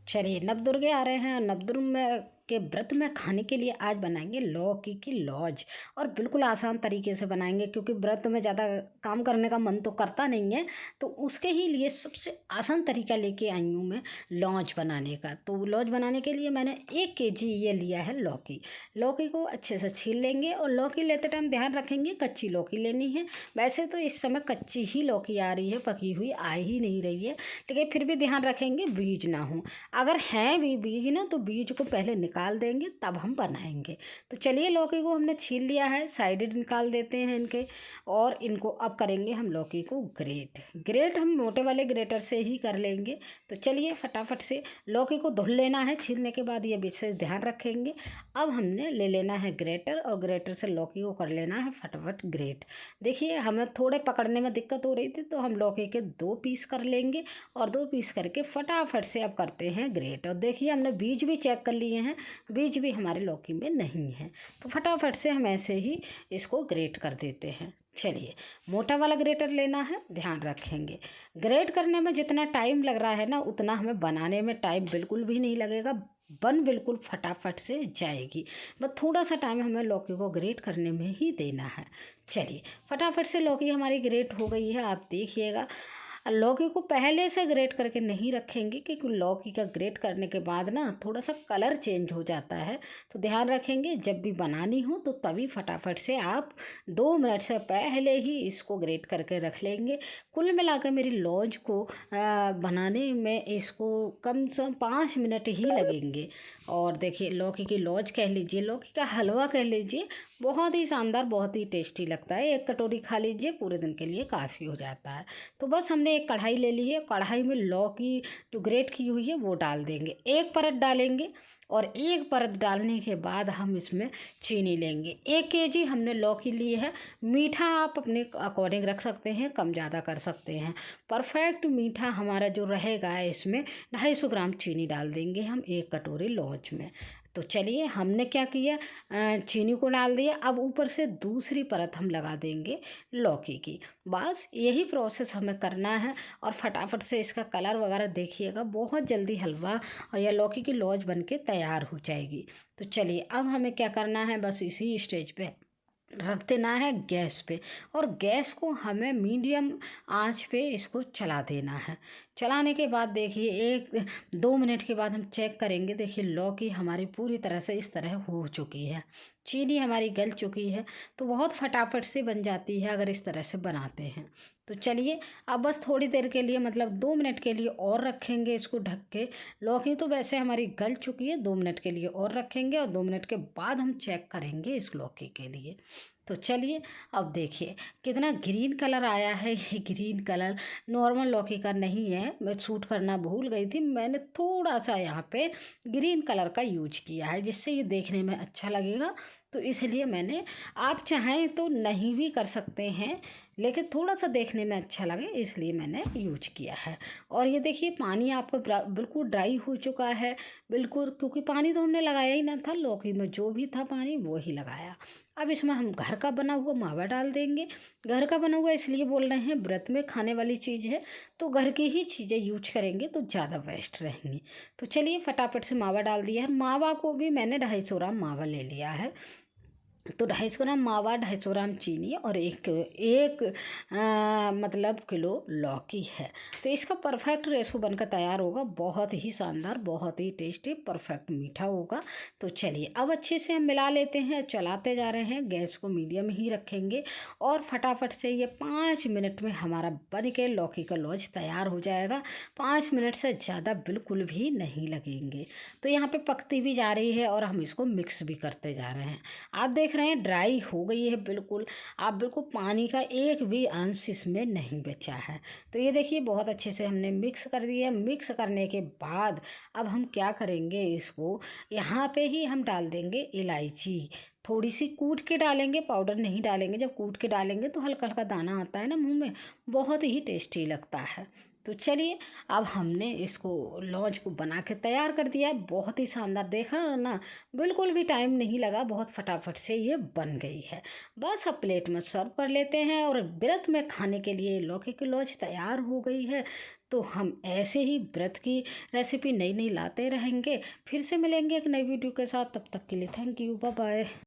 चलिए नवदुर्गे आ रहे हैं। नवदुर्ग में के व्रत में खाने के लिए आज बनाएंगे लौकी की लॉज। और बिल्कुल आसान तरीके से बनाएंगे, क्योंकि व्रत में ज़्यादा काम करने का मन तो करता नहीं है। तो उसके ही लिए सबसे आसान तरीका लेके आई हूँ मैं लॉज बनाने का। तो लॉज बनाने के लिए मैंने 1 kg ये लिया है लौकी। लौकी को अच्छे से छील लेंगे, और लौकी लेते टाइम ध्यान रखेंगे कच्ची लौकी लेनी है। वैसे तो इस समय कच्ची ही लौकी आ रही है, पकी हुई आ ही नहीं रही है, लेकिन फिर भी ध्यान रखेंगे बीज ना हो। अगर हैं भी बीज ना, तो बीज को पहले निकाल देंगे तब हम बनाएंगे। तो चलिए लौकी को हमने छील लिया है, साइड निकाल देते हैं इनके। और इनको अब करेंगे हम लौकी को ग्रेट। ग्रेट हम मोटे वाले ग्रेटर से ही कर लेंगे। तो चलिए फटाफट से लौकी को धुल लेना है, छीलने के बाद ये विशेष ध्यान रखेंगे। अब हमने ले लेना है ग्रेटर, और ग्रेटर से लौकी को कर लेना है फटाफट ग्रेट। देखिए हमें थोड़े पकड़ने में दिक्कत हो रही थी, तो हम लौकी के 2 पीस कर लेंगे, और 2 पीस करके फटाफट से अब करते हैं ग्रेट। और देखिए हमने बीज भी चेक कर लिए हैं, बीज भी हमारे लौकी में नहीं है। तो फटाफट से हम ऐसे ही इसको ग्रेट कर देते हैं। चलिए मोटा वाला ग्रेटर लेना है, ध्यान रखेंगे। ग्रेट करने में जितना टाइम लग रहा है ना, उतना हमें बनाने में टाइम बिल्कुल भी नहीं लगेगा। बन बिल्कुल फटाफट से जाएगी। बस थोड़ा सा टाइम हमें लौकी को ग्रेट करने में ही देना है। चलिए फटाफट से लौकी हमारी ग्रेट हो गई है, आप देखिएगा। लौकी को पहले से ग्रेट करके नहीं रखेंगे, क्योंकि लौकी का ग्रेट करने के बाद ना थोड़ा सा कलर चेंज हो जाता है। तो ध्यान रखेंगे जब भी बनानी हो तो तभी फटाफट से आप 2 मिनट से पहले ही इसको ग्रेट करके रख लेंगे। कुल मिलाकर मेरी लॉज को बनाने में इसको कम से कम 5 मिनट ही लगेंगे। और देखिए लौकी की लॉज कह लीजिए, लौकी का हलवा कह लीजिए, बहुत ही शानदार, बहुत ही टेस्टी लगता है। 1 कटोरी खा लीजिए, पूरे दिन के लिए काफ़ी हो जाता है। तो बस हमने एक कढ़ाई ले ली है, कढ़ाई में लौकी जो ग्रेट की हुई है वो डाल देंगे। 1 परत डालेंगे, और 1 परत डालने के बाद हम इसमें चीनी लेंगे। 1 kg हमने लौकी ली है। मीठा आप अपने अकॉर्डिंग रख सकते हैं, कम ज़्यादा कर सकते हैं। परफेक्ट मीठा हमारा जो रहेगा, इसमें 250 ग्राम चीनी डाल देंगे हम 1 कटोरी लौज में। तो चलिए हमने क्या किया, चीनी को डाल दिया। अब ऊपर से दूसरी परत हम लगा देंगे लौकी की। बस यही प्रोसेस हमें करना है, और फटाफट से इसका कलर वगैरह देखिएगा, बहुत जल्दी हलवा और या लौकी की लौज बन के तैयार हो जाएगी। तो चलिए अब हमें क्या करना है, बस इसी स्टेज पे रख देना है गैस पे, और गैस को हमें मीडियम आंच पे इसको चला देना है। चलाने के बाद देखिए 1-2 मिनट के बाद हम चेक करेंगे। देखिए लौकी हमारी पूरी तरह से इस तरह हो चुकी है, चीनी हमारी गल चुकी है। तो बहुत फटाफट से बन जाती है अगर इस तरह से बनाते हैं। तो चलिए अब बस थोड़ी देर के लिए, मतलब 2 मिनट के लिए और रखेंगे इसको ढक के। लौकी तो वैसे हमारी गल चुकी है, 2 मिनट के लिए और रखेंगे, और 2 मिनट के बाद हम चेक करेंगे इस लौकी के लिए। तो चलिए अब देखिए कितना ग्रीन कलर आया है। ये ग्रीन कलर नॉर्मल लौकी का नहीं है, मैं शूट करना भूल गई थी। मैंने थोड़ा सा यहाँ पे ग्रीन कलर का यूज किया है, जिससे ये देखने में अच्छा लगेगा। तो इसलिए मैंने, आप चाहें तो नहीं भी कर सकते हैं, लेकिन थोड़ा सा देखने में अच्छा लगे इसलिए मैंने यूज किया है। और ये देखिए पानी आपका बिल्कुल ड्राई हो चुका है, बिल्कुल, क्योंकि पानी तो हमने लगाया ही ना था, लौकी में जो भी था पानी वो ही लगाया। अब इसमें हम घर का बना हुआ मावा डाल देंगे। घर का बना हुआ इसलिए बोल रहे हैं, व्रत में खाने वाली चीज़ है, तो घर की ही चीज़ें यूज करेंगे तो ज़्यादा बेस्ट रहेंगी। तो चलिए फटाफट से मावा डाल दिया है। मावा को भी मैंने 250 ग्राम मावा ले लिया है। तो 250 ग्राम मावा, 250 ग्राम चीनी, और एक मतलब किलो लौकी है। तो इसका परफेक्ट रेशो बनकर तैयार होगा, बहुत ही शानदार, बहुत ही टेस्टी, परफेक्ट मीठा होगा। तो चलिए अब अच्छे से हम मिला लेते हैं, चलाते जा रहे हैं, गैस को मीडियम ही रखेंगे, और फटाफट से ये 5 मिनट में हमारा बन के लौकी का लॉज तैयार हो जाएगा। 5 मिनट से ज़्यादा बिल्कुल भी नहीं लगेंगे। तो यहाँ पे पकती भी जा रही है, और हम इसको मिक्स भी करते जा रहे हैं। आप देख रहे हैं ड्राई हो गई है बिल्कुल। आप बिल्कुल पानी का एक भी अंश इसमें नहीं बचा है। तो ये देखिए बहुत अच्छे से हमने मिक्स कर दिया। मिक्स करने के बाद अब हम क्या करेंगे, इसको यहाँ पे ही हम डाल देंगे इलायची। थोड़ी सी कूट के डालेंगे, पाउडर नहीं डालेंगे। जब कूट के डालेंगे तो हल्का हल्का दाना आता है ना मुंह में, बहुत ही टेस्टी लगता है। तो चलिए, अब हमने इसको लॉज को बना के तैयार कर दिया है। बहुत ही शानदार, देखा ना, बिल्कुल भी टाइम नहीं लगा, बहुत फटाफट से ये बन गई है। बस अब प्लेट में सर्व कर लेते हैं और व्रत में खाने के लिए लौकी की लॉज तैयार हो गई है। तो हम ऐसे ही व्रत की रेसिपी नई नई लाते रहेंगे। फिर से मिलेंगे एक नई वीडियो के साथ, तब तक के लिए थैंक यू, बाय बाय।